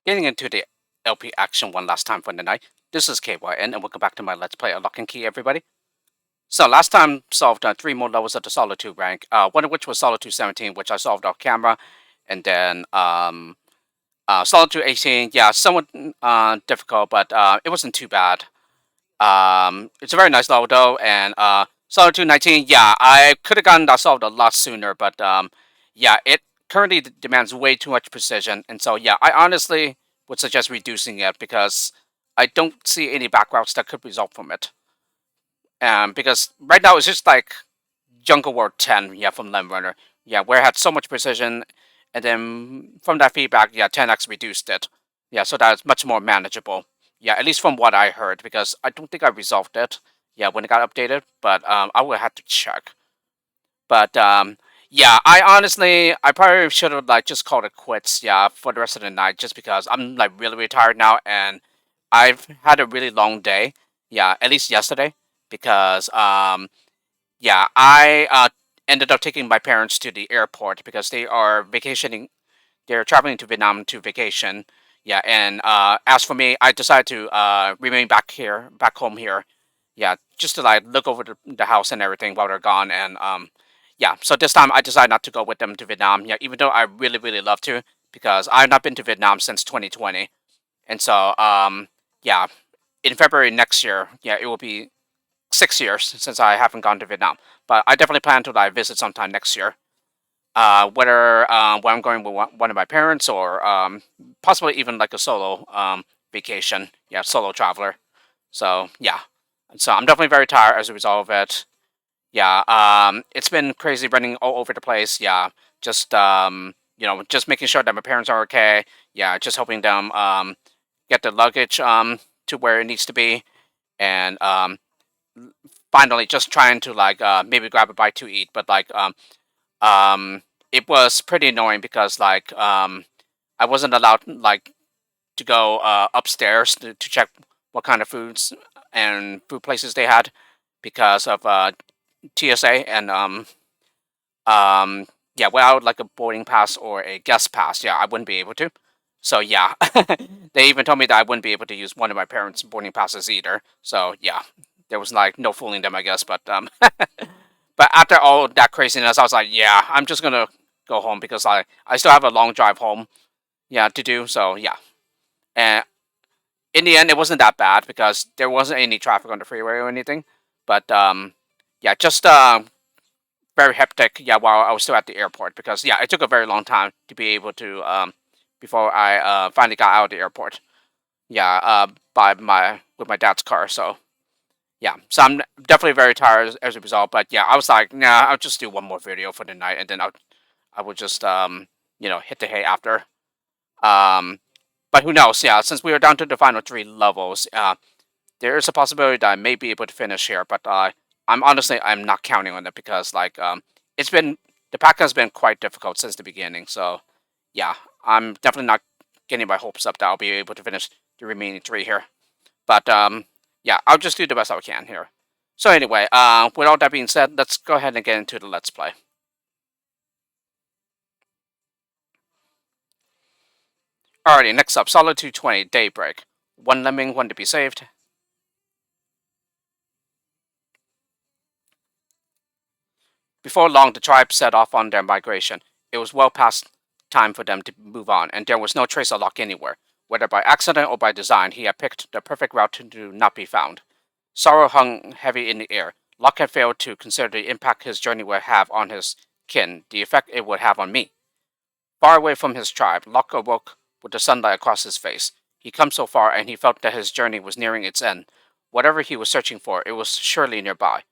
Getting into the LP action one last time for the night. This is KYN, and welcome back to my Let's Play of Lock and Key, everybody. So last time solved 3 more levels of the Solitude rank, one of which was Solitude 17, which I solved off camera, and then Solitude 18, yeah, somewhat difficult, but it wasn't too bad. It's a very nice level though, and Solitude 19, yeah, I could have gotten that solved a lot sooner, but yeah, it currently demands way too much precision, and so yeah, I honestly would suggest reducing it because I don't see any back routes that could result from it. Because right now it's just like Jungle World 10, yeah, from Lemon Runner, yeah, where it had so much precision, and then from that feedback, yeah, 10x reduced it, yeah, so that's much more manageable. Yeah, at least from what I heard, because I don't think I resolved it, yeah, when it got updated, but I will have to check. But yeah, I probably should have like just called it quits, yeah, for the rest of the night, just because I'm like really tired now, and I've had a really long day, yeah, at least yesterday, because yeah, I ended up taking my parents to the airport because they are vacationing. They're traveling to Vietnam to vacation. Yeah, and as for me, I decided to remain back home here. Yeah, just to like look over the house and everything while they're gone. And yeah, so this time I decided not to go with them to Vietnam. Yeah, even though I really love to, because I've not been to Vietnam since 2020. And so yeah, in February next year, yeah, it will be 6 years since I haven't gone to Vietnam. But I definitely plan to like visit sometime next year. Whether when I'm going with one of my parents or possibly even like a solo vacation. Yeah, solo traveler. So yeah, so I'm definitely very tired as a result of it. Yeah, it's been crazy running all over the place. Yeah, just just making sure that my parents are okay. Yeah, just helping them get the luggage to where it needs to be, and finally just trying to like maybe grab a bite to eat, but like um it was pretty annoying because like I wasn't allowed like to go upstairs to check what kind of foods and food places they had because of TSA, and um yeah, without like a boarding pass or a guest pass, yeah, I wouldn't be able to. So yeah, they even told me that I wouldn't be able to use one of my parents' boarding passes either. So yeah, there was like no fooling them, I guess. But but after all that craziness, I was like, yeah, I'm just gonna go home because I still have a long drive home, yeah, to do. So yeah, and in the end, it wasn't that bad because there wasn't any traffic on the freeway or anything. But yeah, just very hectic. Yeah, while I was still at the airport because yeah, it took a very long time to be able to before I finally got out of the airport. Yeah, by my with my dad's car. So yeah, so I'm definitely very tired as a result. But yeah, I was like, nah, I'll just do one more video for the night, and then I would just hit the hay after. Um, but who knows? Yeah, since we are down to the final 3 levels, there is a possibility that I may be able to finish here. But I'm not counting on it because like it's been the pack has been quite difficult since the beginning. So yeah, I'm definitely not getting my hopes up that I'll be able to finish the remaining 3 here. But yeah, I'll just do the best I can here. So anyway, with all that being said, let's go ahead and get into the Let's Play. Alrighty, next up, Solitude 20, Daybreak. One lemming, one to be saved. Before long, the tribe set off on their migration. It was well past time for them to move on, and there was no trace of Locke anywhere. Whether by accident or by design, he had picked the perfect route to not be found. Sorrow hung heavy in the air. Locke had failed to consider the impact his journey would have on his kin, the effect it would have on me. Far away from his tribe, Locke awoke with the sunlight across his face. He'd come so far, and he felt that his journey was nearing its end. Whatever he was searching for, it was surely nearby.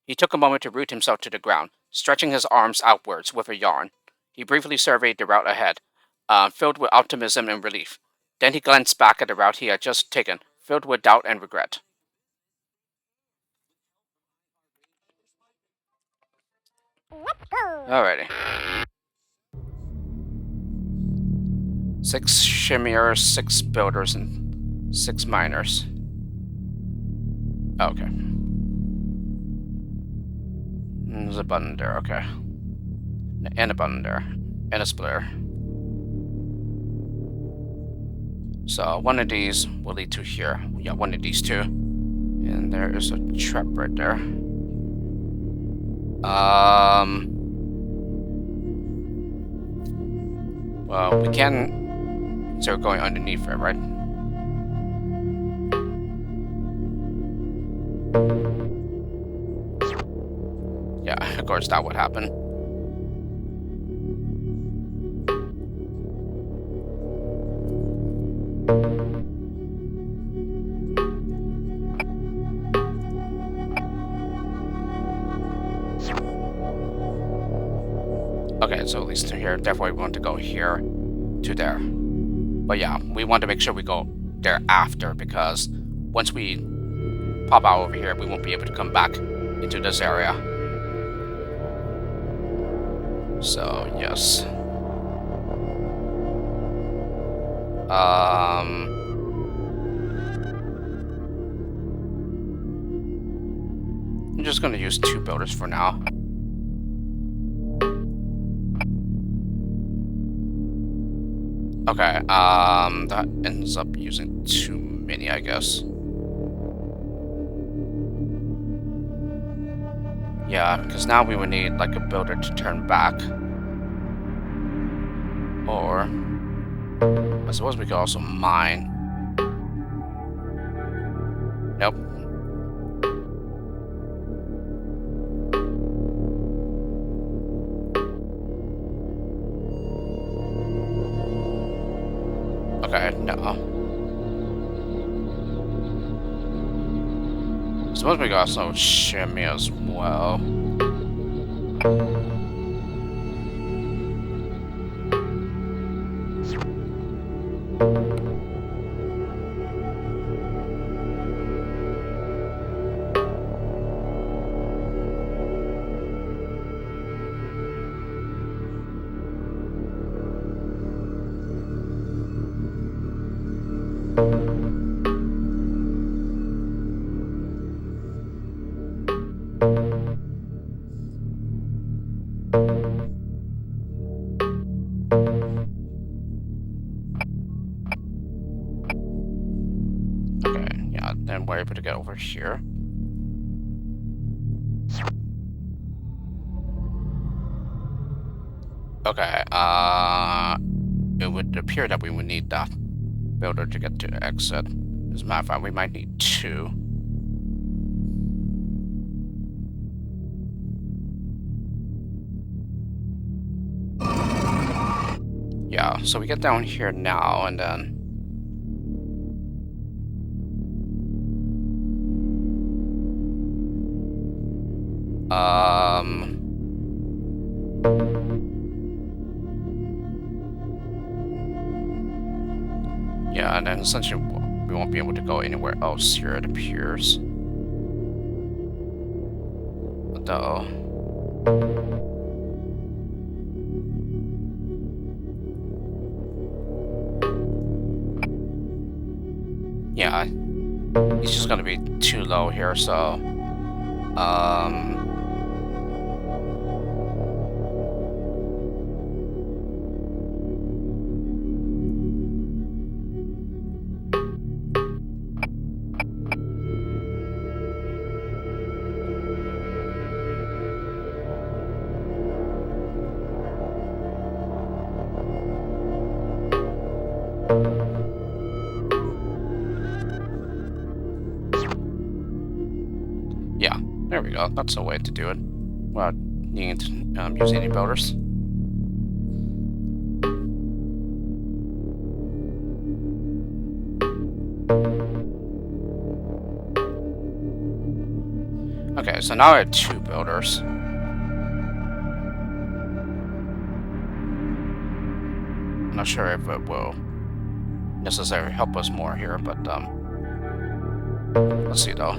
He took a moment to root himself to the ground, stretching his arms outwards with a yawn. He briefly surveyed the route ahead, filled with optimism and relief. Then he glanced back at the route he had just taken, filled with doubt and regret. Alrighty. 6 shimmiers, 6 builders, and 6 miners. Okay. There's a button there, okay. And a button there. And a splitter. So one of these will lead to here. Yeah, one of these two. And there is a trap right there. Well, we can start going underneath it, right? Yeah, of course that would happen. Okay, so at least to here. Therefore, we want to go here to there. But yeah, we want to make sure we go there after, because once we pop out over here, we won't be able to come back into this area. So, yes. I'm just going to use 2 builders for now. Okay, that ends up using too many, I guess. Yeah, because now we would need, like, a builder to turn back. Or, I suppose we could also mine. Nope. Okay, no. Suppose we could also shimmy as well. Okay, yeah, then we're able to get over here. Okay, it would appear that we would need that builder to get to the exit. As a matter of fact, we might need 2. Yeah, so we get down here now, and then... Yeah, and then essentially we won't be able to go anywhere else here, it appears. Though... Yeah, he's just gonna be too low here, so... Yeah, there we go. That's a way to do it. Without needing to use any builders. Okay, so now I have 2 builders. I'm not sure if it will necessarily help us more here, but let's see though.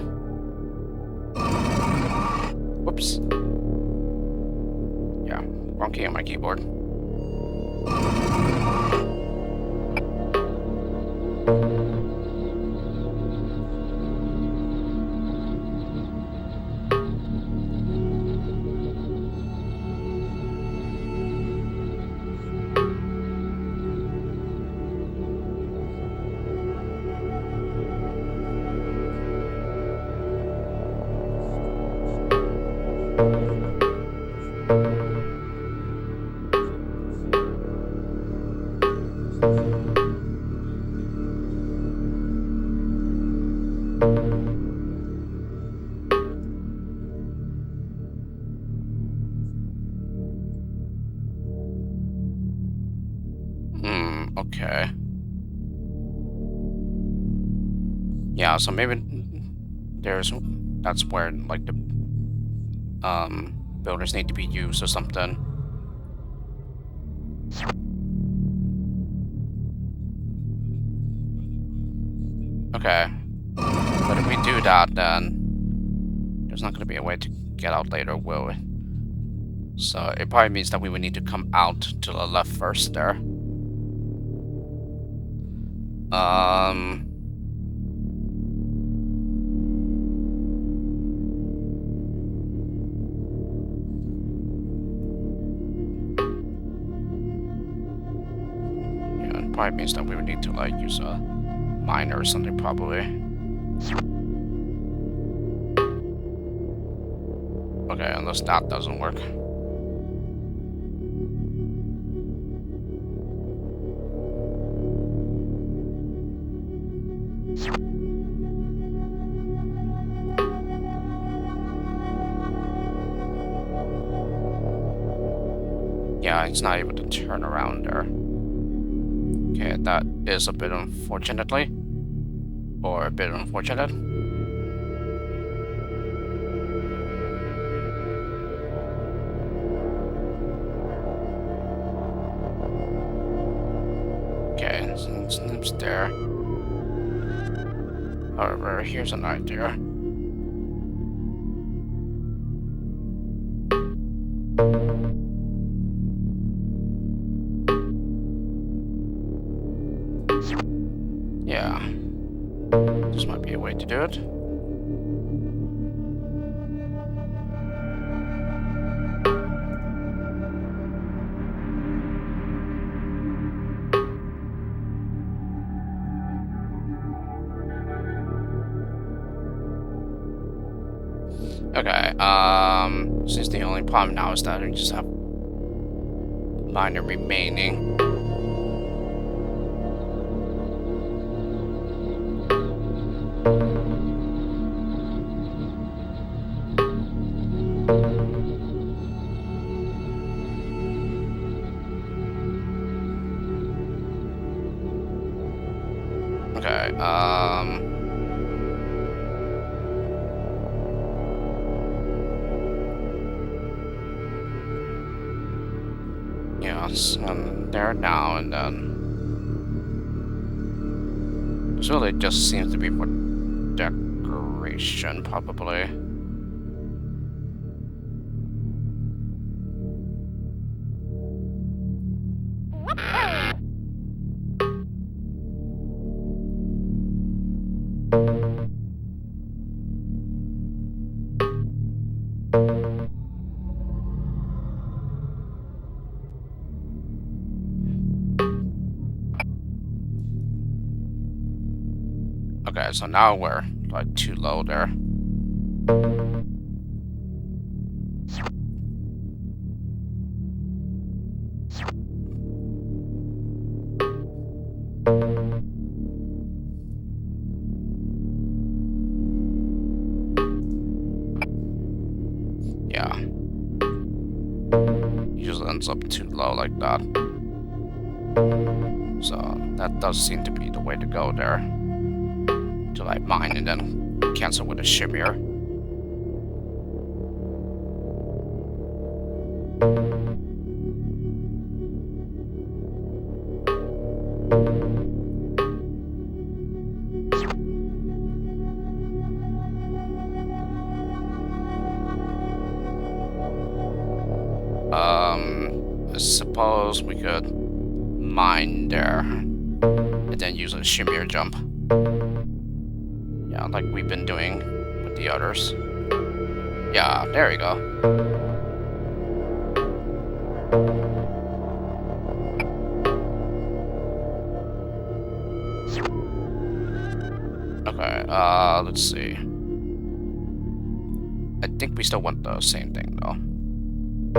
Whoops. Yeah, wrong key on my keyboard. Okay. Yeah, so maybe that's where like the builders need to be used or something. Okay. But if we do that, then there's not gonna be a way to get out later, will it? So it probably means that we would need to come out to the left first there. Yeah, it probably means that we would need to like use a miner or something probably. Okay, unless that doesn't work. Yeah, he's not able to turn around there. Okay, that is a bit unfortunately. Or a bit unfortunate. Okay, it's there. However, here's an idea. Yeah. This might be a way to do it. Okay, since the only problem now is that I just have miner remaining. Okay, yeah, so I'm there now, and then this really just seems to be for decoration, probably. Okay, so now we're like too low there. Yeah. Usually ends up too low like that. So that does seem to be the way to go there. To like mine and then cancel with a shimmier. I suppose we could mine there and then use a shimmier jump. Yeah, like we've been doing with the others. Yeah, there we go. Okay, let's see. I think we still want the same thing though.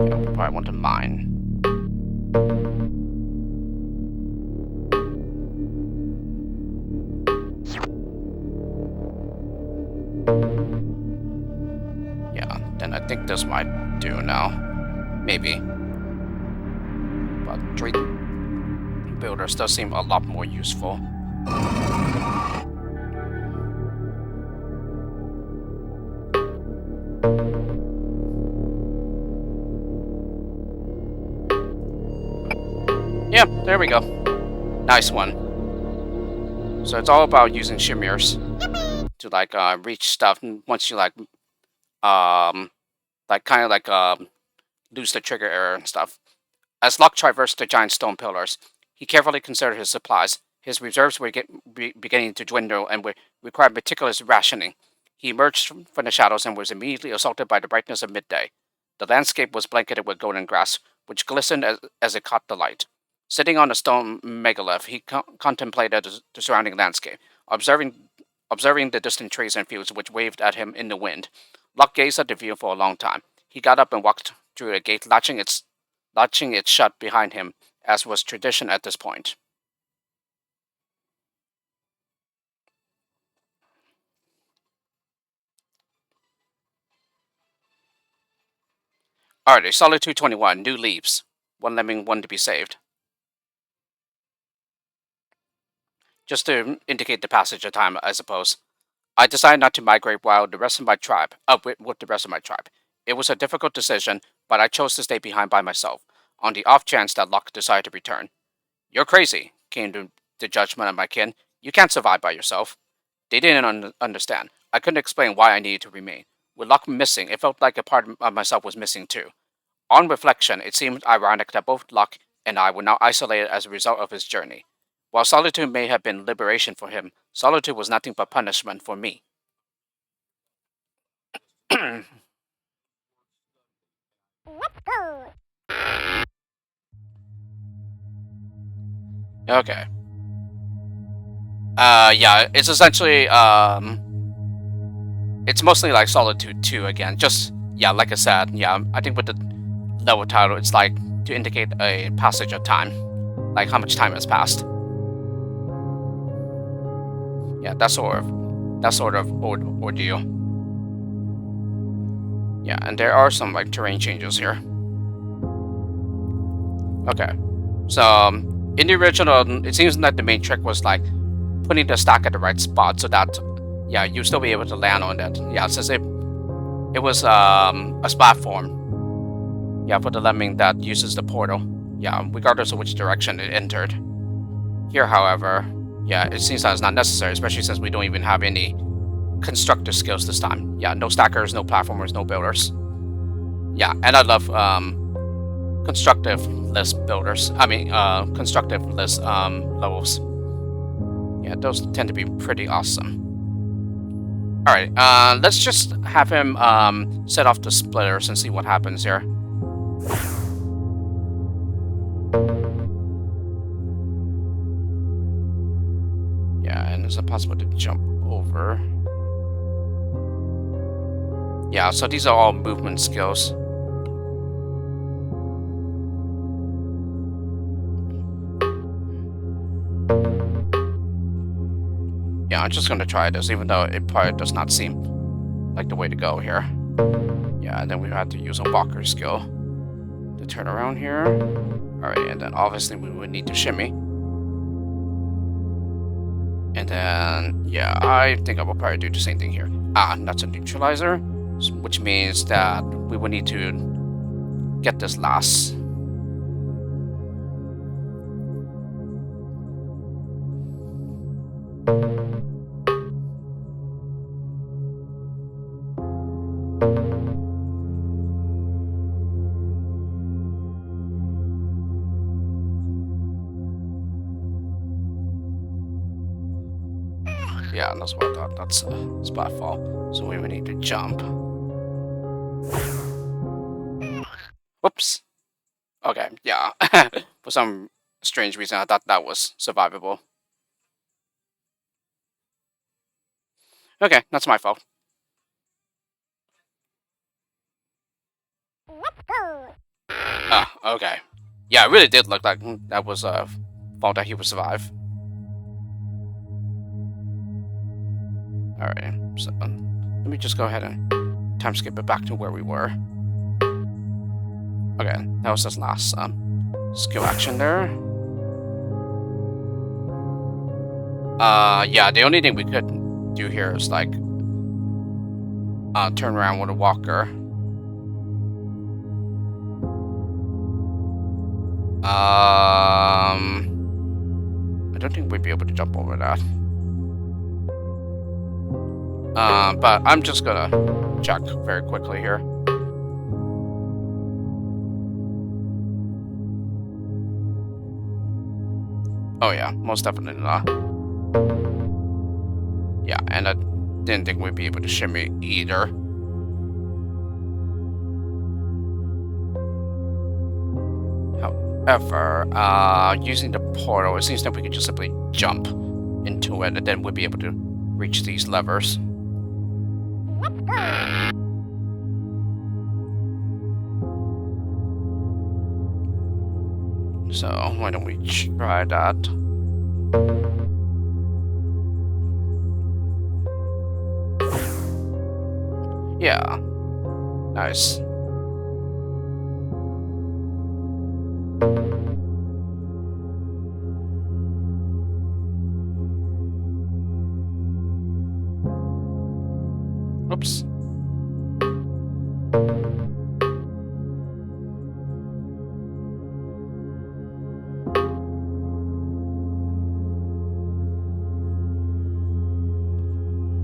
Yeah, we probably want to mine. Yeah, then I think this might do now. Maybe. But 3 builders does seem a lot more useful. Yeah, there we go. Nice one. So it's all about using shimmiers to like reach stuff once you like kind of like lose the trigger error and stuff. As Locke traversed the giant stone pillars, he carefully considered his supplies. His reserves were beginning to dwindle and required meticulous rationing. He emerged from the shadows and was immediately assaulted by the brightness of midday. The landscape was blanketed with golden grass, which glistened as it caught the light. Sitting on a stone megalith, he contemplated the surrounding landscape, observing the distant trees and fields which waved at him in the wind. Locke gazed at the view for a long time. He got up and walked through a gate, latching it shut behind him, as was tradition at this point. Alrighty, Solitude 21, new leaves. One lemming, one to be saved. Just to indicate the passage of time, I suppose. I decided not to migrate while the rest of my tribe, with the rest of my tribe. It was a difficult decision, but I chose to stay behind by myself, on the off chance that Locke decided to return. You're crazy, came to the judgment of my kin. You can't survive by yourself. They didn't understand. I couldn't explain why I needed to remain. With Locke missing, it felt like a part of myself was missing too. On reflection, it seemed ironic that both Locke and I were now isolated as a result of his journey. While solitude may have been liberation for him, solitude was nothing but punishment for me. Okay. Yeah, it's essentially, it's mostly like Solitude 2 again. Just, yeah, like I said, yeah, I think with the level title, it's like to indicate a passage of time. Like how much time has passed. Yeah, that sort of ordeal. Yeah, and there are some like terrain changes here. Okay, so in the original, it seems that the main trick was like putting the stack at the right spot so that, yeah, you still be able to land on it. Yeah, since it was a platform. Yeah, for the lemming that uses the portal. Yeah, regardless of which direction it entered. Here, however, yeah, it seems that it's not necessary, especially since we don't even have any constructor skills this time. Yeah, no stackers, no platformers, no builders. Yeah, and I love constructive-less builders. I mean, constructive-less levels. Yeah, those tend to be pretty awesome. Alright, let's just have him set off the splitters and see what happens here. Yeah, and it's impossible to jump over. Yeah, so these are all movement skills. Yeah, I'm just gonna try this, even though it probably does not seem like the way to go here. Yeah, and then we have to use a walker skill to turn around here. Alright, and then obviously we would need to shimmy. And then, yeah, I think I will probably do the same thing here. Ah, that's a neutralizer, which means that we will need to get this last. Yeah, that's what I thought. That's a spot fall. So we would need to jump. Whoops. Okay, yeah. For some strange reason, I thought that was survivable. Okay, that's my fault. Ah, okay. Yeah, it really did look like that was a fault that he would survive. Alright, so Let me just go ahead and time skip it back to where we were. Okay, that was this last skill action there. Yeah, the only thing we could do here is like turn around with a walker. I don't think we'd be able to jump over that. But I'm just gonna check very quickly here. Oh yeah, most definitely not. Yeah, and I didn't think we'd be able to shimmy either. However, using the portal, it seems that we could just simply jump into it, and then we'd be able to reach these levers. So why don't we try that? Yeah, nice. Oops.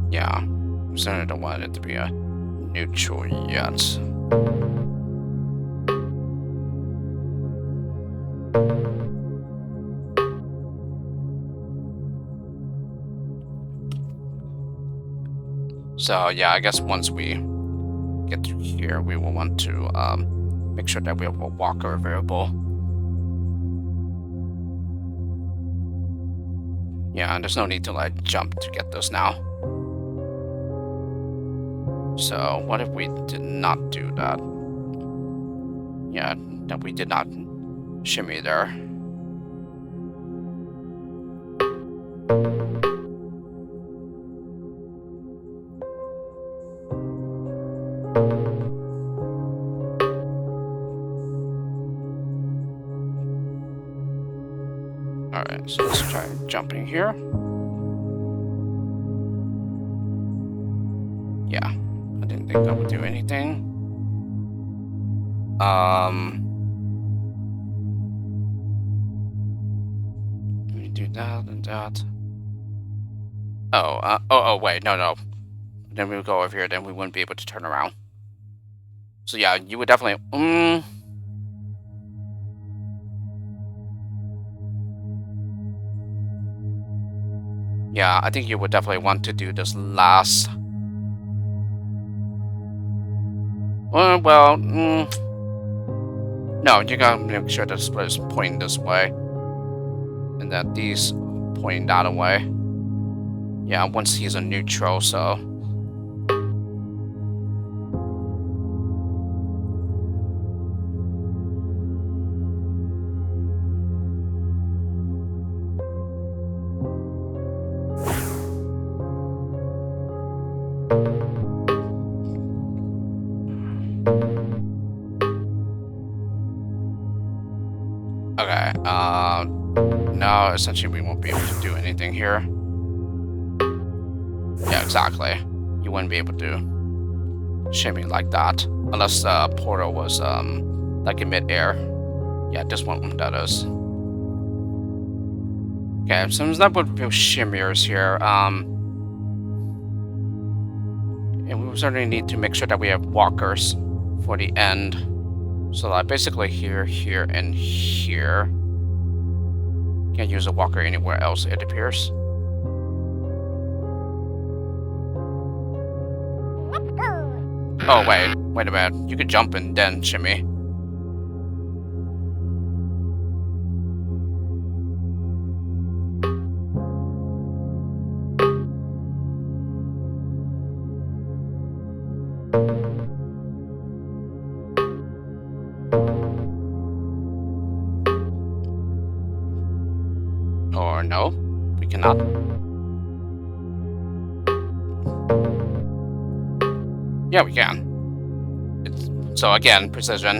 Yeah, certainly don't want it to be a neutral yet. So yeah, I guess once we get through here, we will want to make sure that we have a walker available. Yeah, and there's no need to like jump to get those now. So what if we did not do that? Yeah, that we did not shimmy there. Alright, so let's try jumping here. Yeah, I didn't think that would do anything. Let me do that and that. Oh, wait, no. Then we would go over here, then we wouldn't be able to turn around. So yeah, you would definitely, yeah, I think you would definitely want to do this last. No, you gotta make sure that split is pointing this way. And that these pointing that way. Yeah, once he's a neutral, so. Okay, no, essentially we won't be able to do anything here. Yeah, exactly. You wouldn't be able to shimmy like that. Unless the portal was, like in mid-air. Yeah, this one, that is. Okay, so that would be shimmiers here. And we certainly need to make sure that we have walkers for the end. So like basically here, here, and here. Can't use a walker anywhere else, it appears. Oh wait a minute. You could jump and then shimmy. Or no, we cannot. Yeah, we can. So again, precision.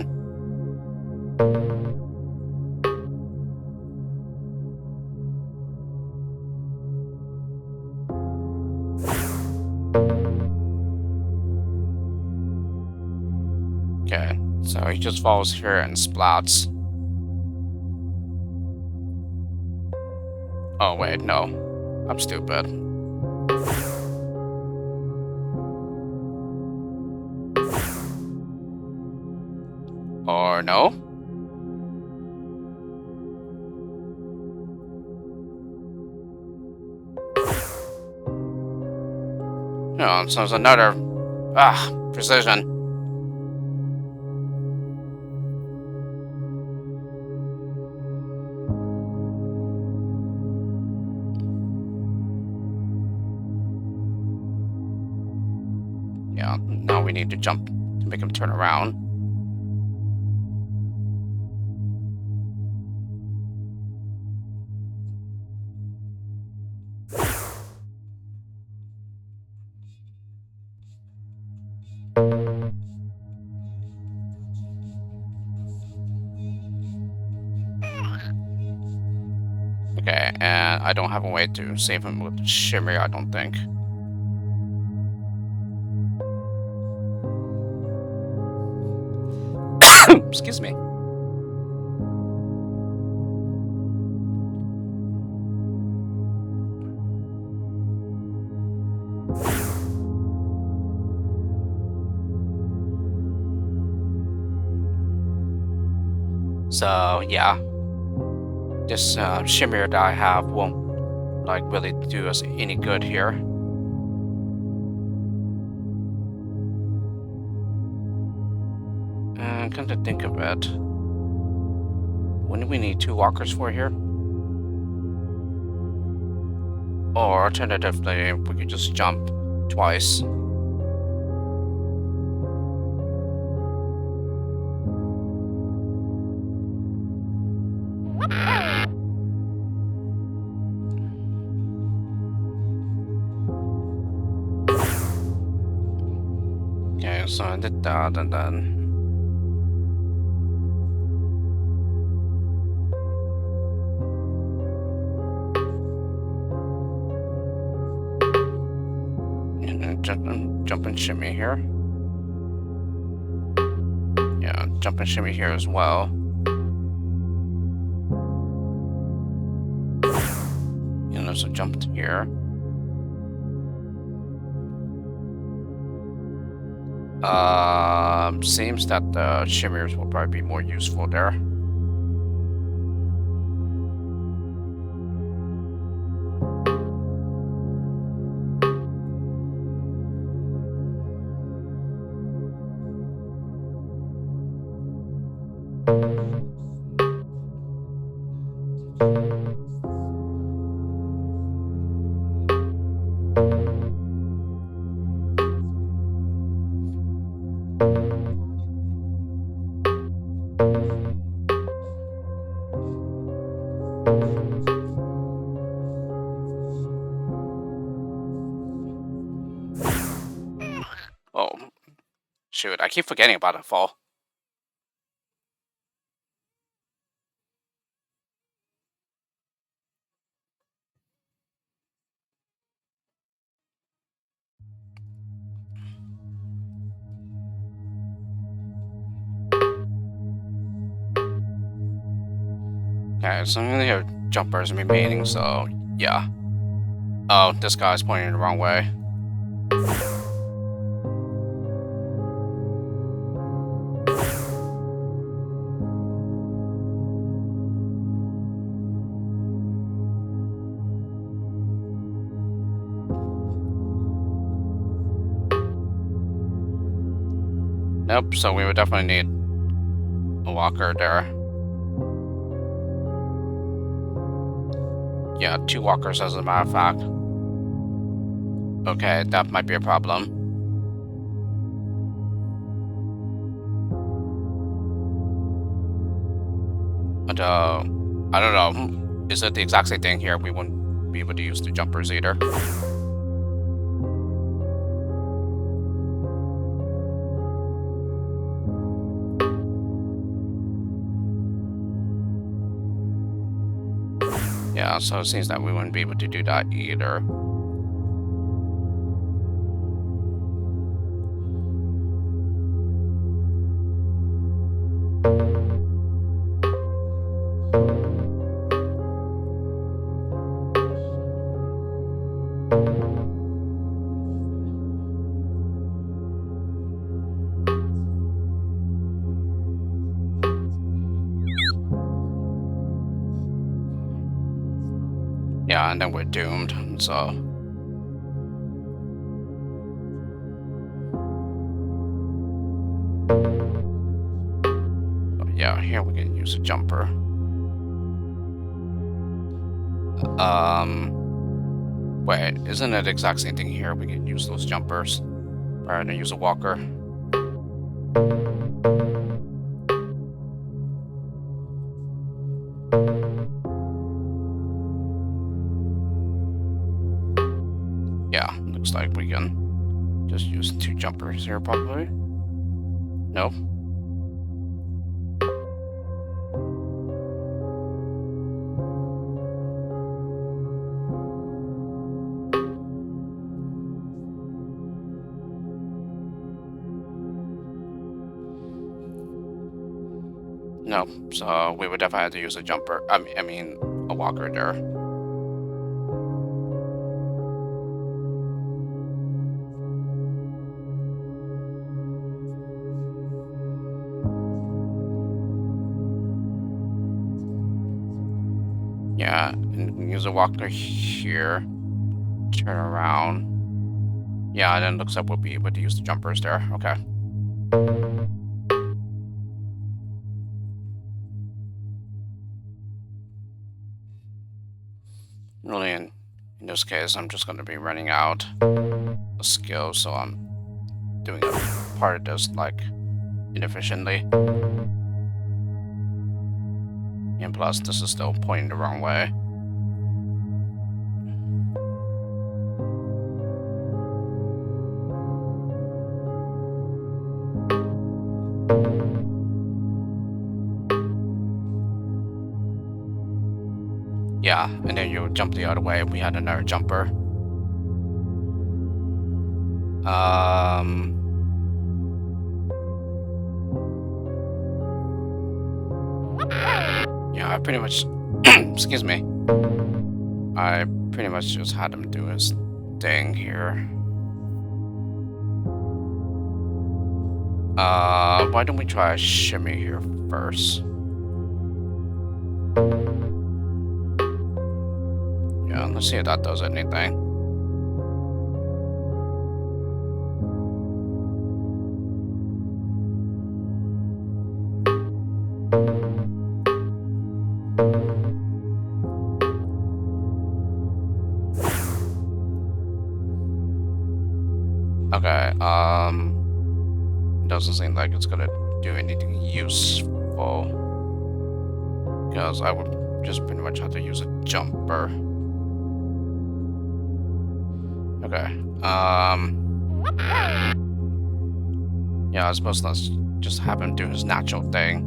Okay, so he just falls here and splats. Oh wait, no. I'm stupid. Or no? No, so there's another... precision. Yeah, now we need to jump to make him turn around. Okay, and I don't have a way to save him with shimmier, I don't think. Excuse me. So yeah, this shimmier that I have won't like really do us any good here. And come to think of it, when do we need 2 walkers for here? Or alternatively, we could just jump twice. Okay, so I did that, and then... jump and shimmy here. Yeah, jump and shimmy here as well. You know, so jump here. Seems that the shimmiers will probably be more useful there. Oh, shoot, I keep forgetting about a fall. Okay, so I'm gonna hear jumpers remaining, so yeah. Oh, this guy's pointing the wrong way. Nope, so we would definitely need a walker there. Yeah, 2 walkers as a matter of fact. Okay, that might be a problem. But, I don't know. Is it the exact same thing here? We wouldn't be able to use the jumpers either. Yeah, so it seems that we wouldn't be able to do that either. Yeah, and then we're doomed, so... Yeah, here we can use a jumper. Wait, isn't it the exact same thing here? We can use those jumpers rather than use a walker. Yeah, looks like we can just use 2 jumpers here, probably. Nope. Nope, so we would definitely have to use a jumper. I mean, a walker there. Yeah, and use a walker here. Turn around. Yeah, and then looks like we'll be able to use the jumpers there. Okay. Really, in this case, I'm just going to be running out of skill, so I'm doing a part of this, like, inefficiently. And plus, this is still pointing the wrong way. Yeah, and then you jump the other way. We had another jumper. Yeah, I pretty much... excuse me. I pretty much just had him do his thing here. Why don't we try a shimmy here first? Yeah, let's see if that does anything. Okay, doesn't seem like it's gonna do anything useful. Because I would just pretty much have to use a jumper. Okay, yeah, I suppose let's just have him do his natural thing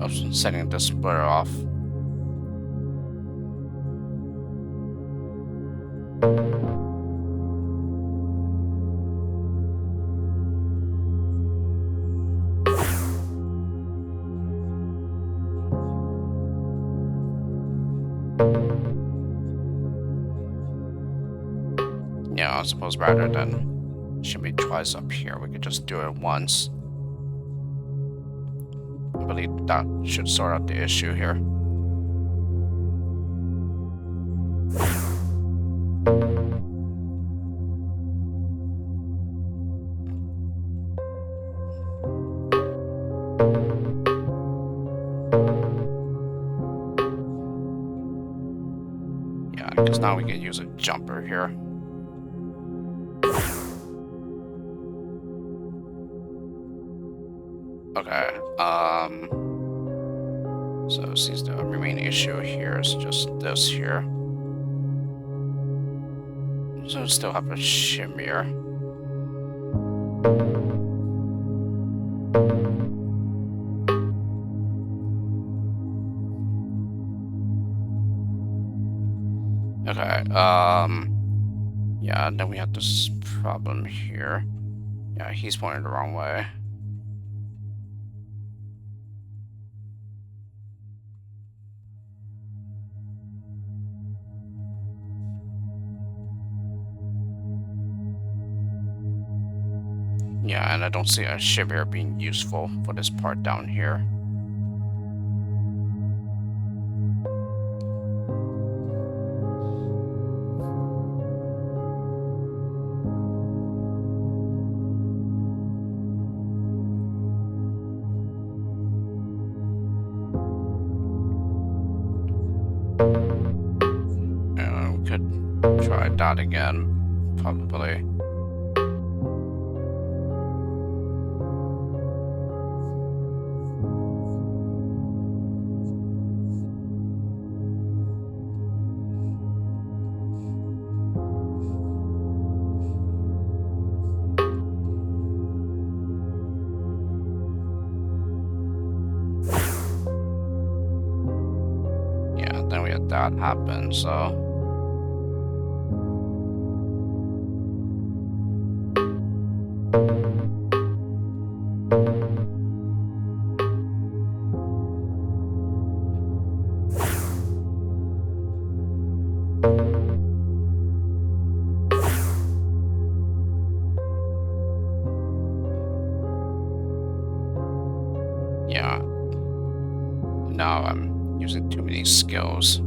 of setting the splitter off. Yeah, I suppose rather than shimmy twice up here, we could just do it once. I believe that should sort out the issue here. Yeah, because now we can use a jumper here. Okay, so it seems the remaining issue here is just this here. So we still have a shimmier. Okay, yeah, then we have this problem here. Yeah, he's pointing the wrong way. Yeah, and I don't see a shimmier being useful for this part down here. We could try that again, probably. Yeah, then we had that happen, so. Yeah, now I'm using too many skills.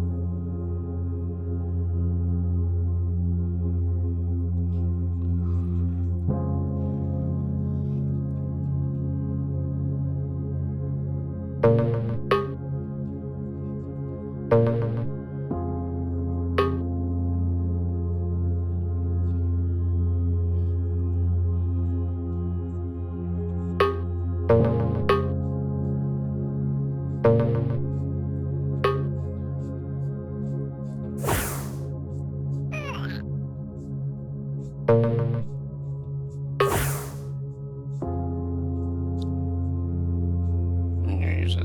I'm gonna use a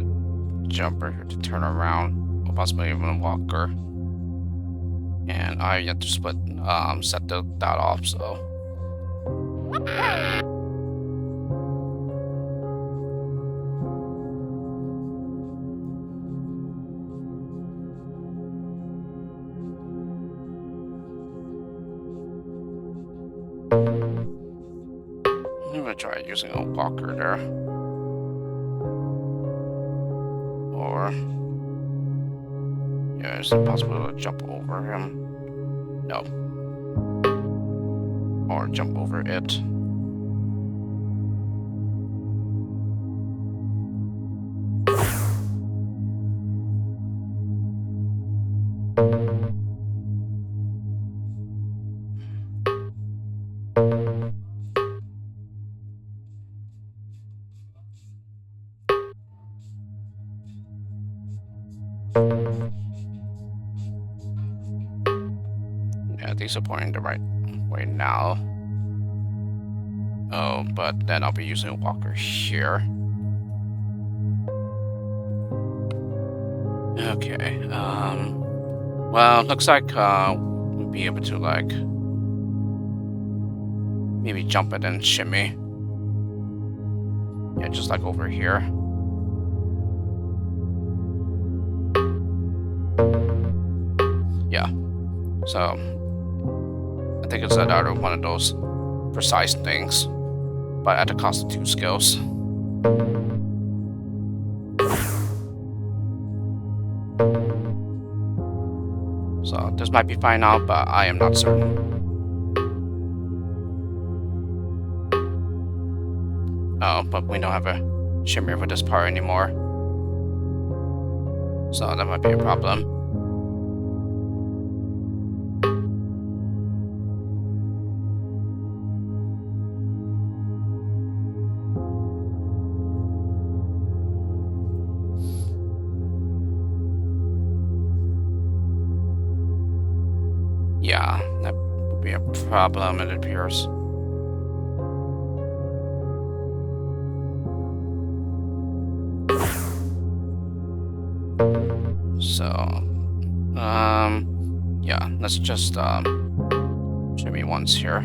jumper here to turn around, or possibly even a walker. And I have to set that off, so. I'm gonna try using a walker there. Or, yeah, is it possible to jump over him? No. Or jump over it. Yeah, these are pointing the right way now. Oh, but then I'll be using a walker here. Okay, well, looks like, we'll be able to, like, maybe jump it and shimmy. Yeah, just like over here. Yeah, so, I think it's another one of those precise things, but at the cost of 2 skills. So this might be fine now, but I am not certain. Oh, but we don't have a shimmer for this part anymore. So that might be a problem. Yeah, that would be a problem, it appears. So, Yeah, let's just shimmy once here.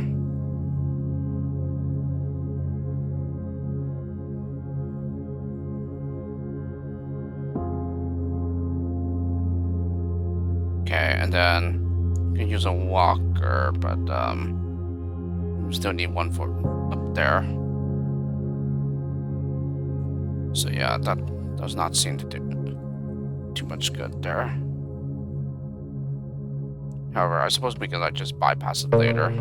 Okay, and then you can use a walker, but we still need one for up there. So yeah, that does not seem to do too much good there. However, I suppose we can like just bypass it later.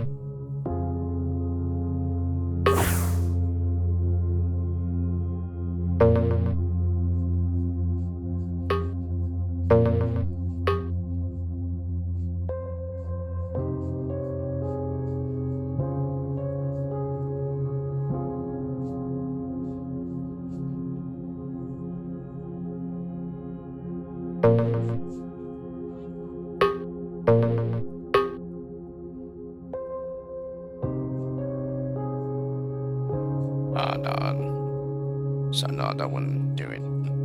No. So no, that wouldn't do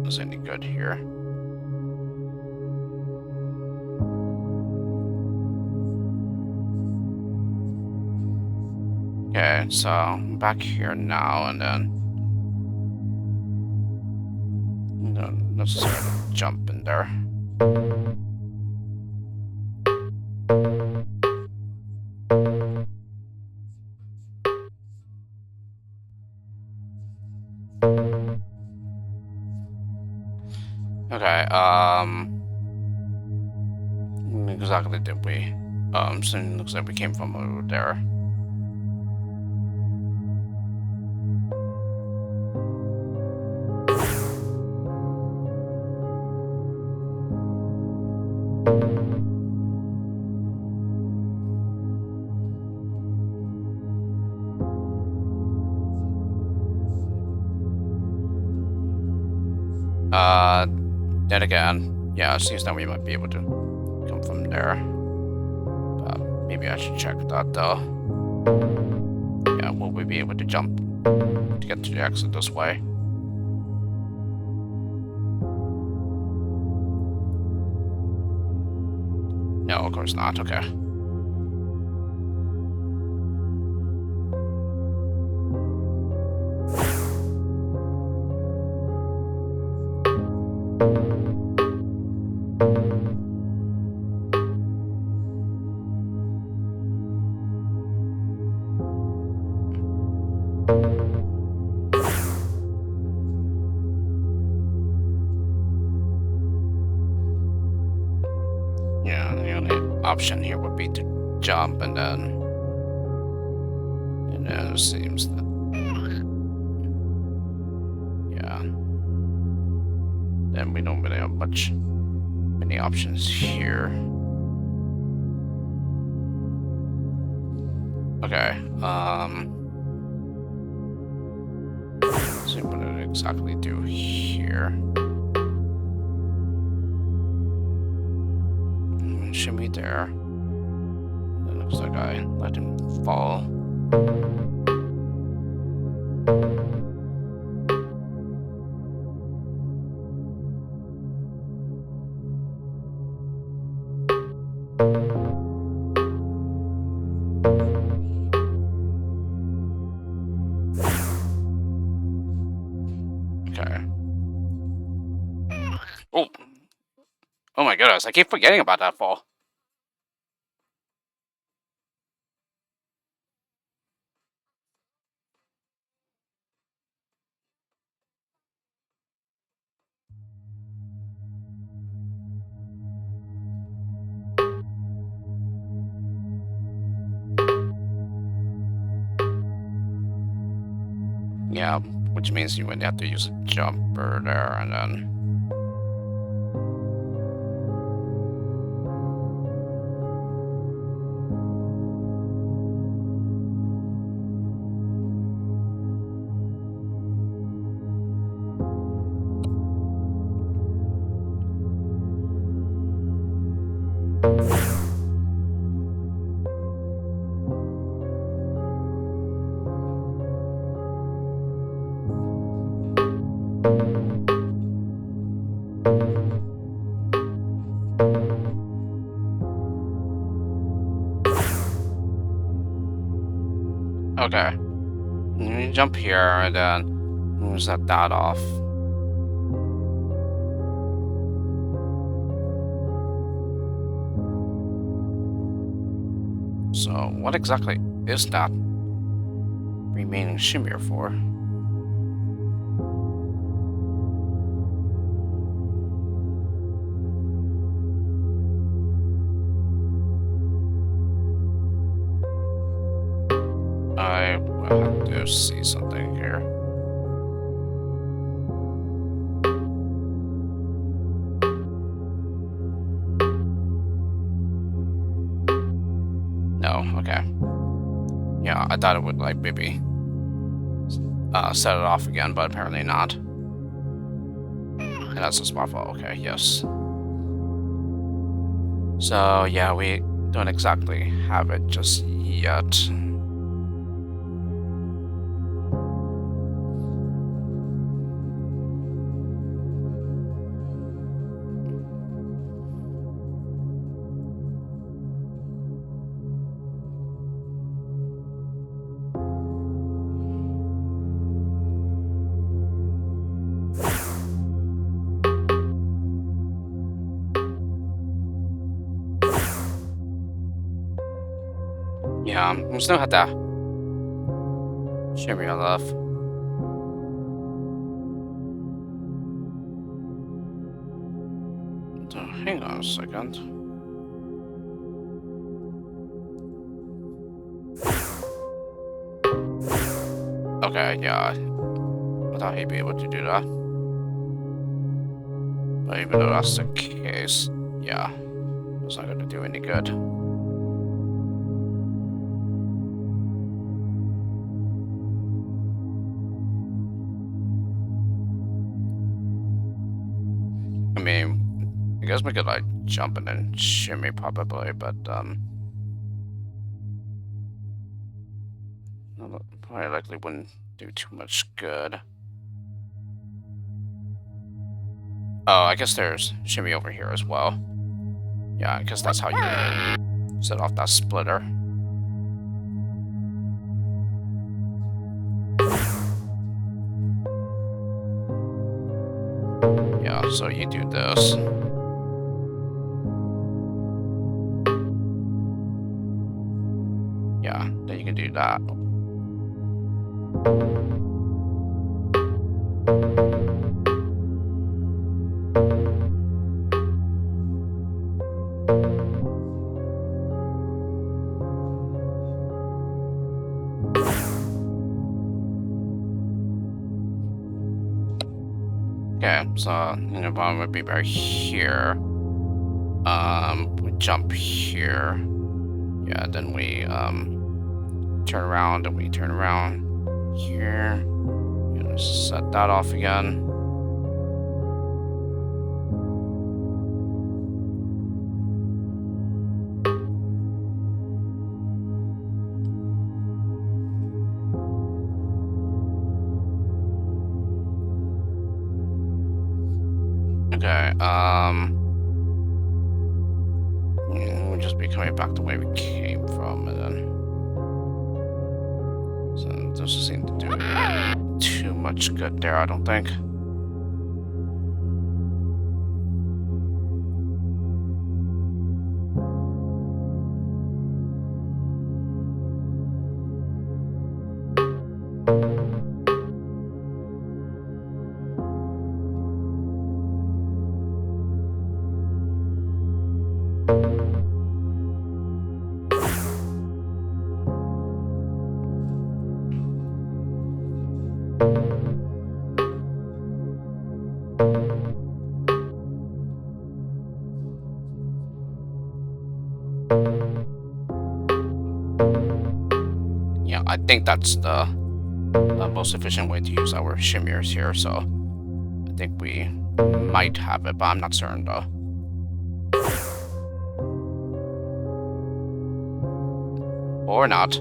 us any good here. Okay, so I'm back here now, and then let's jump in there. Okay, exactly did we? So it looks like we came from over there. Then again, yeah, it seems that we might be able to come from there. Maybe I should check that though. Yeah, will we be able to jump to get to the exit this way? No, of course not. Okay. Yeah, the only option here would be to jump, and then it seems that yeah. Then we don't really have many options here. Okay. Let's see what it exactly do here. Shimmy there. It looks like I let him fall. Okay. Oh. Oh my goodness, I keep forgetting about that fall. Yeah, which means you would have to use a jumper there, and then Okay. You jump here and then we'll set that off. So, what exactly is that remaining shimmier for? I will have to see something here. No, okay. Yeah, I thought it would like maybe set it off again, but apparently not. And that's a smartphone. Okay, yes. So yeah, we don't exactly have it just yet. Yeah, we still have that shimmy left. So hang on a second. Okay, yeah. I thought he'd be able to do that. But even though that's the case, yeah, it's not gonna do any good. I mean, I guess we could like jump and then shimmy probably, but probably likely wouldn't do too much good. Oh, I guess there's shimmy over here as well. Yeah, I guess that's how you set off that splitter. Yeah, so you do this. Yeah, then you can do that. Okay, so the bottom would be right here. We jump here. Yeah, then we turn around and we turn around here. Set that off again. Okay, we'll just be coming back the way we came from, and then so it doesn't seem to do too much good there, I don't think. Yeah, I think that's the most efficient way to use our shimmiers here, so I think we might have it, but I'm not certain though. Or not.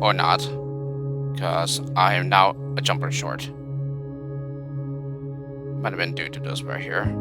or not, because I am now a jumper short. Might have been due to this right here.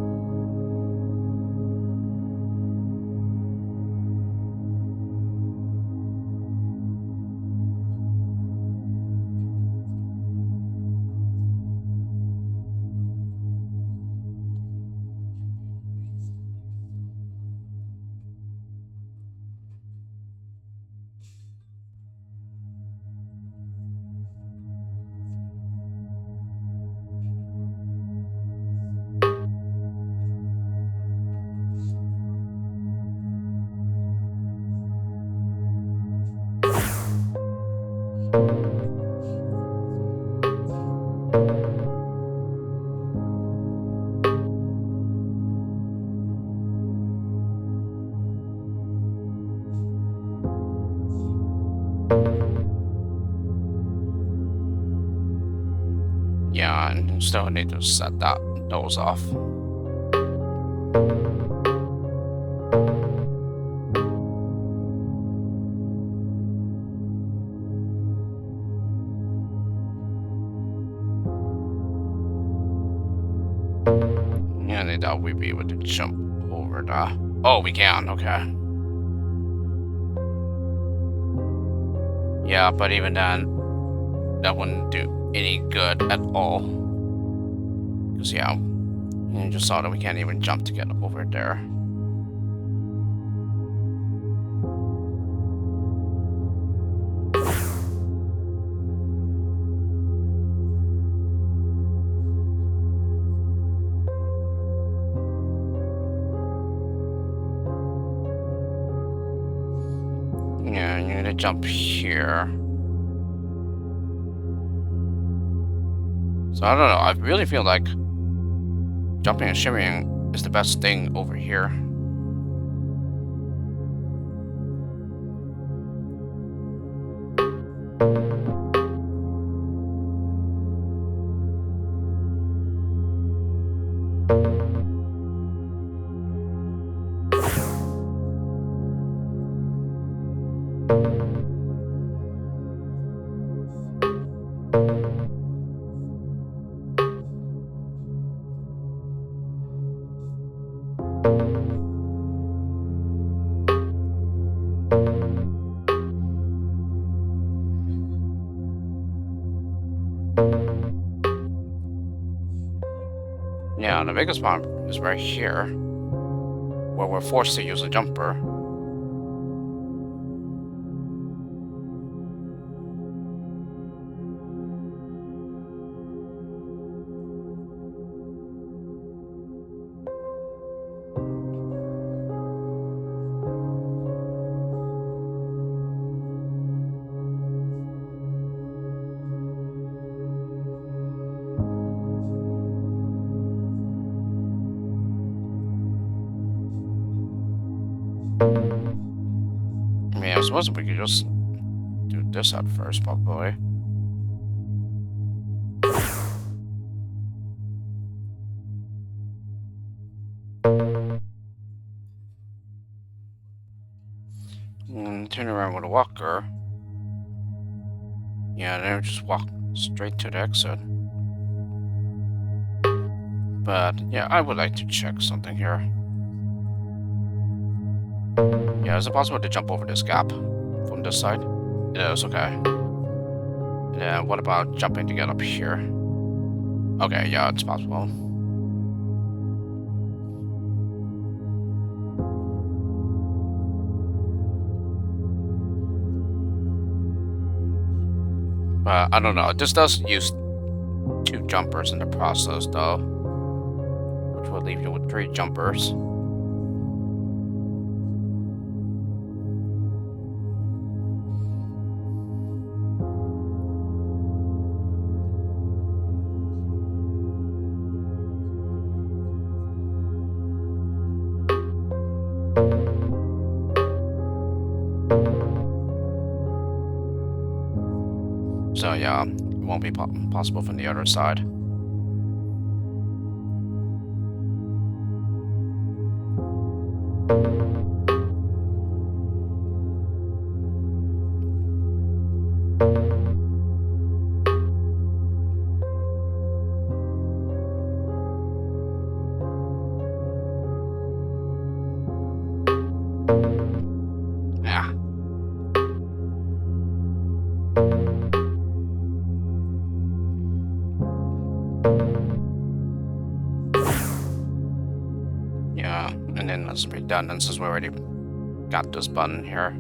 Yeah, and still need to set those off. Yeah, I thought we'd be able to jump over the... Oh, we can, okay. Yeah, but even then, that wouldn't do any good at all. Because, yeah, you just saw that we can't even jump to get over there. Yeah, you need to jump here. So I don't know, I really feel like jumping and shimmying is the best thing over here. Yeah, the biggest problem is right here, where we're forced to use a jumper. I mean, I suppose we could just do this at first, probably. And turn around with a walker. Yeah, then just walk straight to the exit. But, yeah, I would like to check something here. Yeah, is it possible to jump over this gap from this side? It is, okay. Yeah, what about jumping to get up here? Okay, yeah, it's possible. But I don't know. This does use 2 jumpers in the process, though, which will leave you with 3 jumpers. So yeah, it won't be possible from the other side. That's redundant since we already got this button here.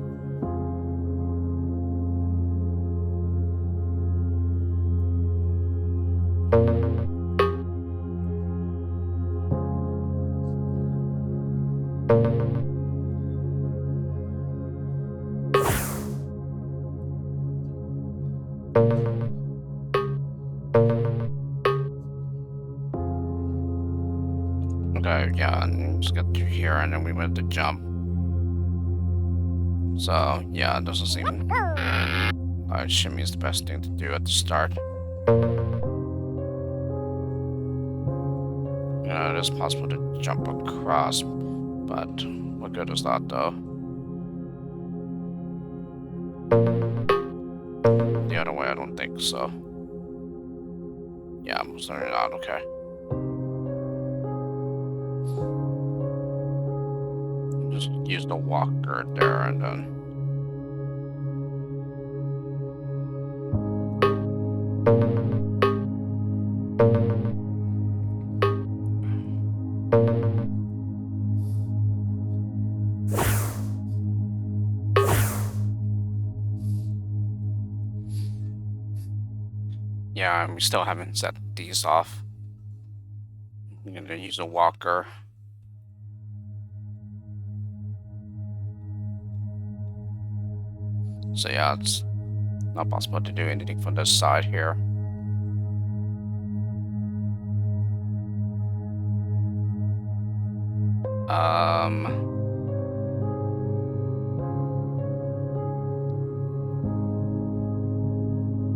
Okay, yeah, and just get through here, and then we went to jump. So, yeah, it doesn't seem like shimmy is the best thing to do at the start. You know, it is possible to jump across, but what good is that, though? The other way, I don't think so. Yeah, I'm certainly not, okay. Just use the walker there, and then... Yeah, we still haven't set these off. I'm gonna use a walker. So yeah, it's not possible to do anything from this side here.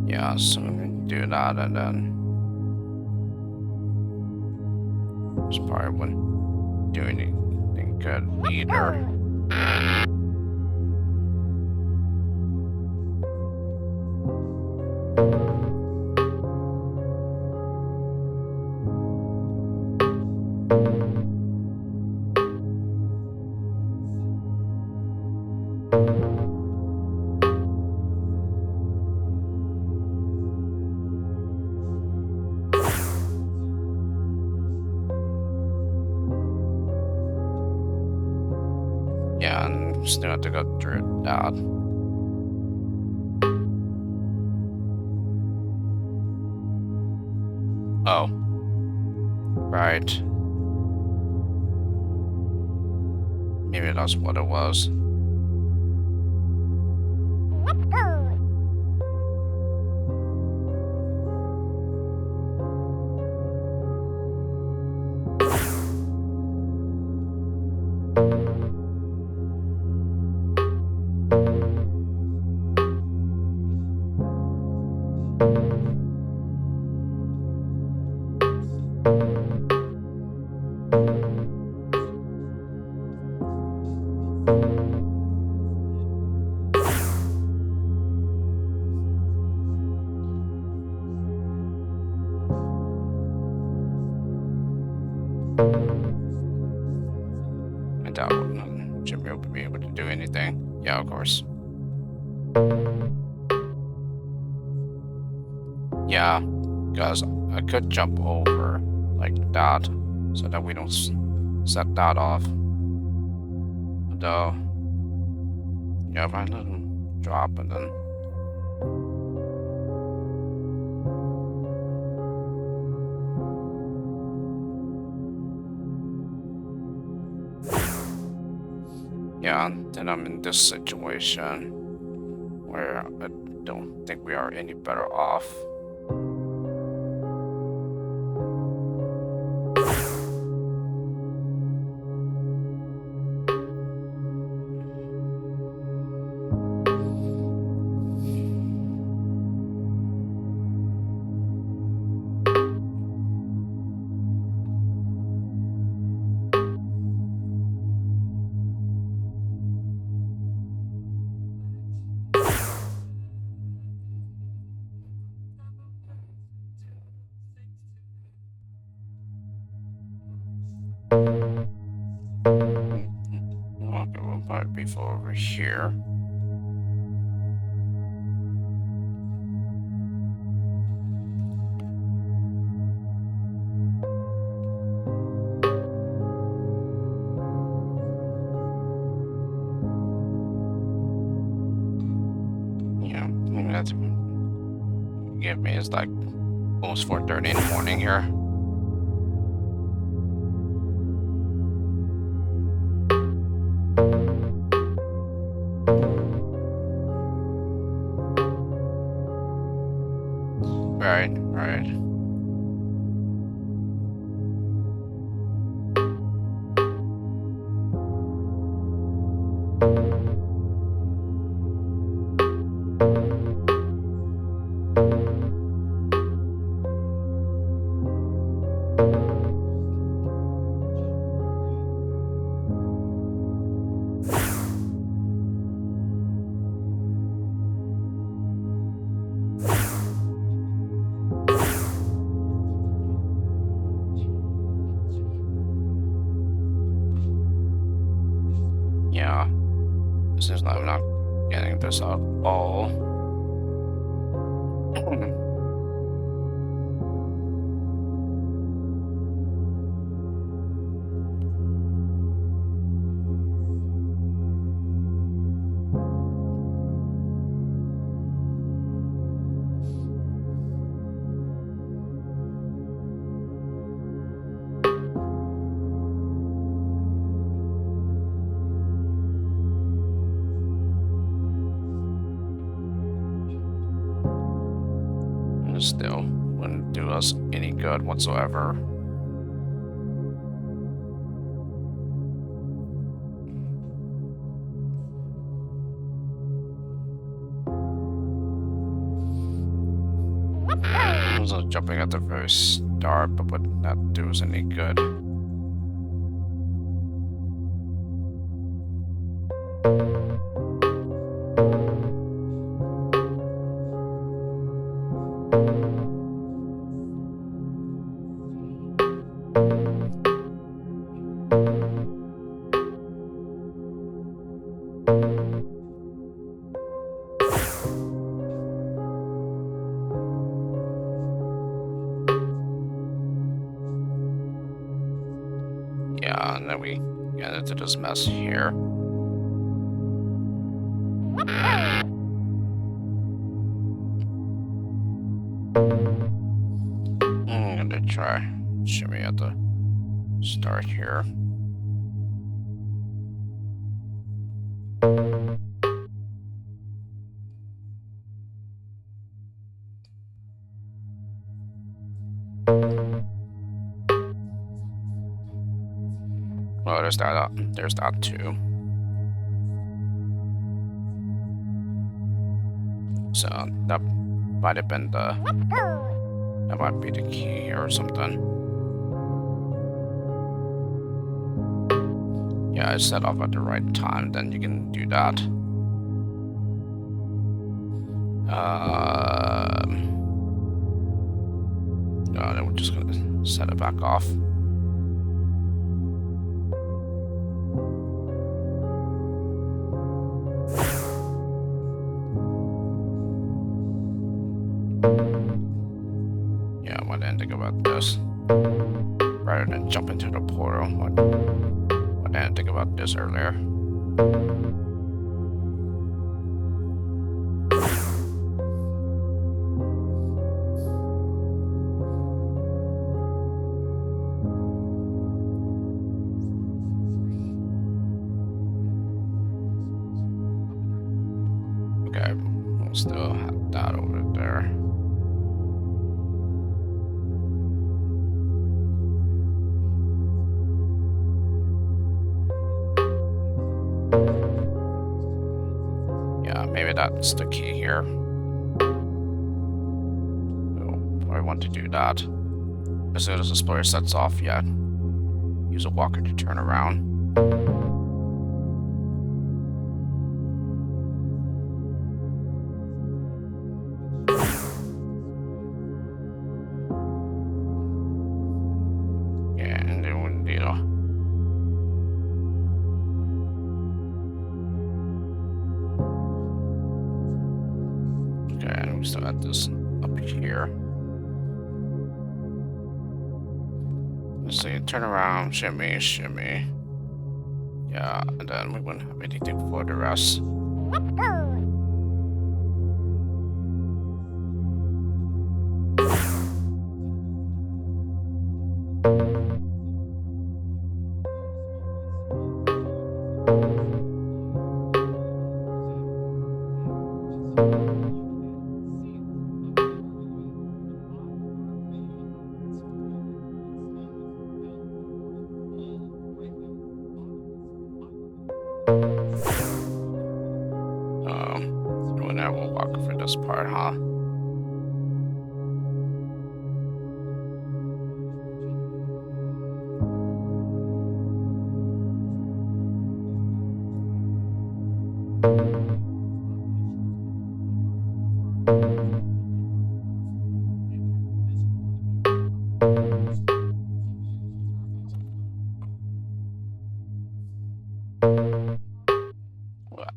Yeah, so I'm gonna do that, and then this probably wouldn't do anything good either. Yeah, and still have to go through that. Oh. Right. Maybe that's what it was. I doubt Jimmy will be able to do anything. Yeah, of course. Yeah, because I could jump over like that so that we don't set that off. Though, yeah, if I let him drop and then... Yeah, then I'm in this situation where I don't think we are any better off. Okay, we'll probably be over here. minute. Give me, it's like almost 4:30 in the morning here. Right, right. Yeah, seems like I'm not getting this at all. Still wouldn't do us any good whatsoever. I was jumping at the very start, but would not do us any good. Yeah, and then we get into this mess here. I'm gonna try shimmy at the start here. Well, there's that. There's that too. So that might have been the. That might be the key here or something. Yeah, I set off at the right time. Then you can do that. No, then we're just gonna set it back off. Yeah, what did I think about this? Rather than jump into the portal, what did I think about this earlier? Okay, we'll still have that over there. Yeah, maybe that's the key here. We'll probably want to do that. As soon as the explorer sets off, yeah, use a walker to turn around. We still got this up here. Let's see, turn around, shimmy, shimmy. Yeah, and then we wouldn't have anything for the rest. When I will walk for this part, huh?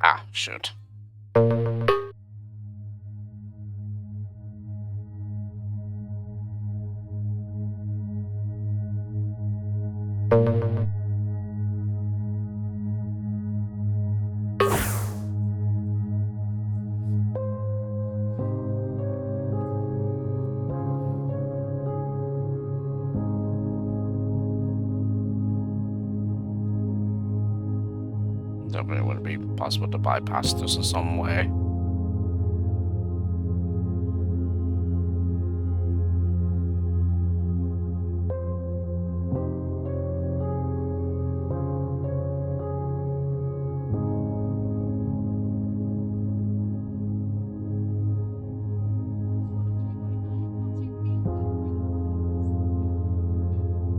Ah, shoot. Definitely would be possible to bypass this in some way.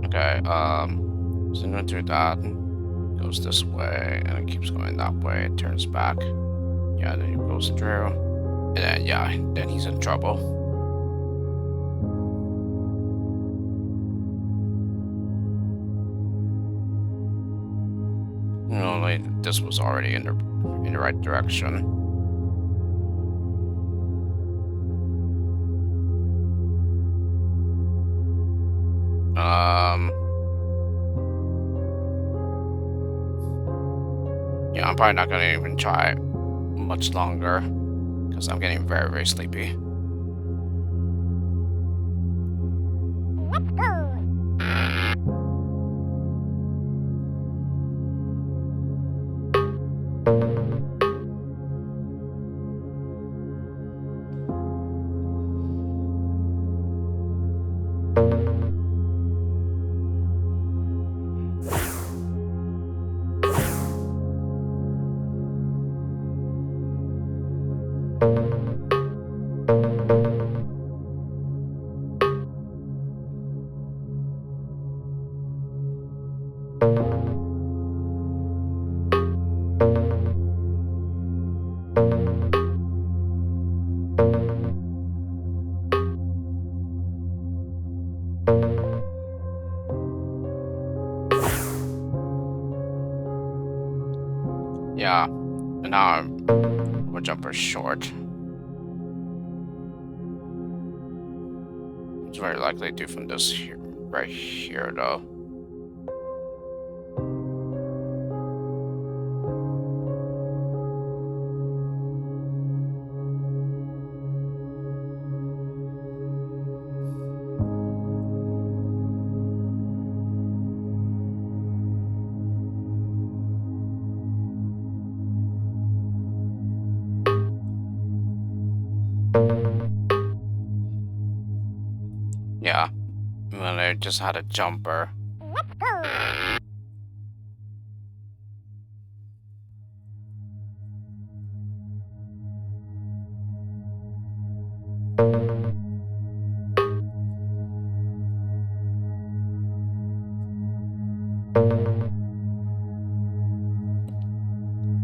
Okay, so I'm gonna do that. Goes this way, and it keeps going that way. It turns back. Yeah, then he goes through. And then, yeah, then he's in trouble. No, like, this was already in the right direction. Yeah, I'm probably not gonna even try much longer because I'm getting very, very sleepy. Yeah, and now I'm a jumper short. It's very likely to do from this here, right here, though. Yeah, well, I just had a jumper.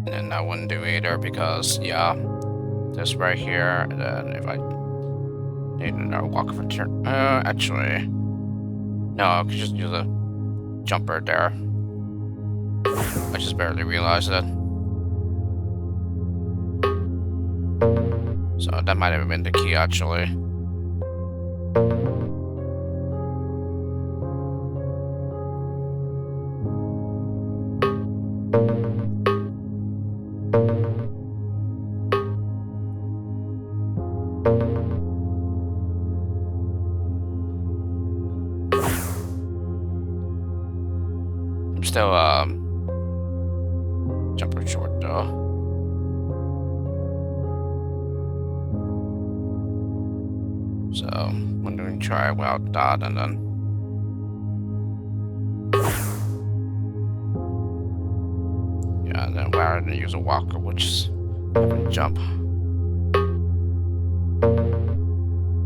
And then that wouldn't do either because, yeah, this right here, and then if I need another walk for turn, actually, no, I could just use a jumper there. I just barely realized it. So that might have been the key, actually. I'm still, jumper short, though. So I'm going to try without that, and then yeah, and then rather than use a walker, which is having jump.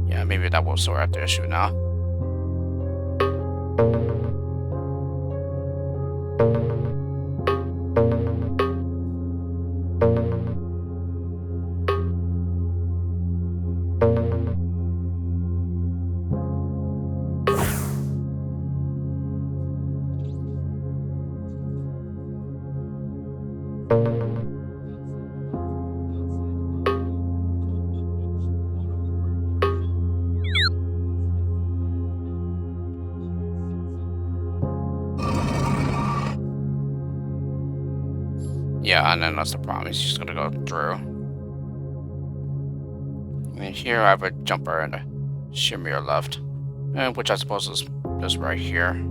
Yeah, maybe that will sort out the issue now. Yeah, and then that's the problem. He's just gonna go through. And here I have a jumper and a shimmier left, which I suppose is just right here.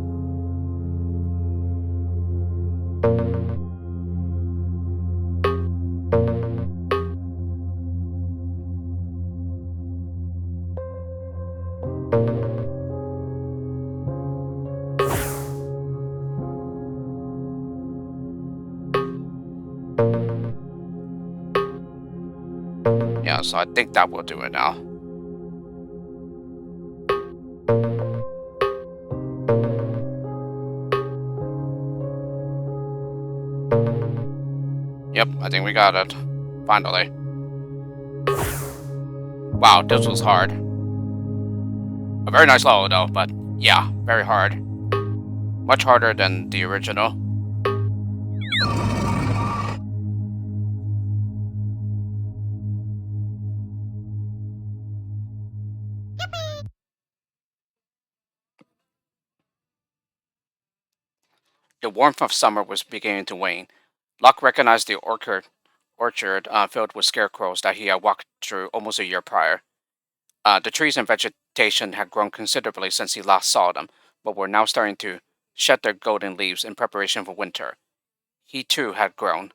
Yeah, so I think that will do it now. Yep, I think we got it. Finally. Wow, this was hard. A very nice level though, but yeah, very hard. Much harder than the original. The warmth of summer was beginning to wane. Locke recognized the orchard filled with scarecrows that he had walked through almost a year prior. The trees and vegetation had grown considerably since he last saw them, but were now starting to shed their golden leaves in preparation for winter. He too had grown.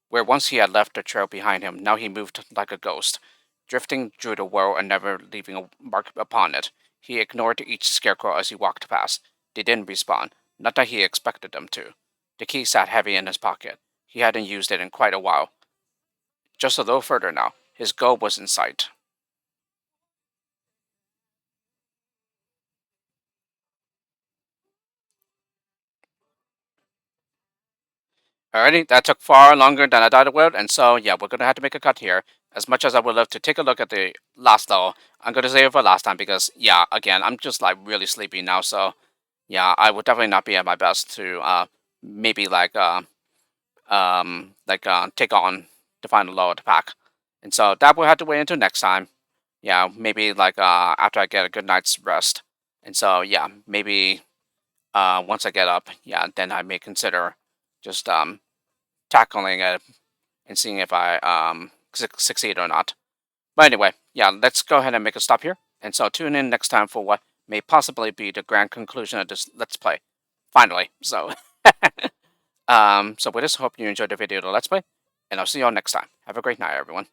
Where once he had left a trail behind him, now he moved like a ghost, drifting through the world and never leaving a mark upon it. He ignored each scarecrow as he walked past. They didn't respond, not that he expected them to. The key sat heavy in his pocket. He hadn't used it in quite a while. Just a little further now, his goal was in sight. Alrighty, that took far longer than I thought it would, and so yeah, we're gonna have to make a cut here. As much as I would love to take a look at the last level, I'm gonna save it for last time because yeah, again, I'm just like really sleepy now, so yeah, I would definitely not be at my best to maybe take on the final level of the pack. And so that we'll have to wait until next time. Yeah, maybe after I get a good night's rest. And so yeah, maybe once I get up, yeah, then I may consider just tackling it and seeing if I succeed or not. But anyway, yeah, let's go ahead and make a stop here. And so tune in next time for what may possibly be the grand conclusion of this Let's Play. Finally. So, so with this, hope you enjoyed the video of the Let's Play, and I'll see you all next time. Have a great night, everyone.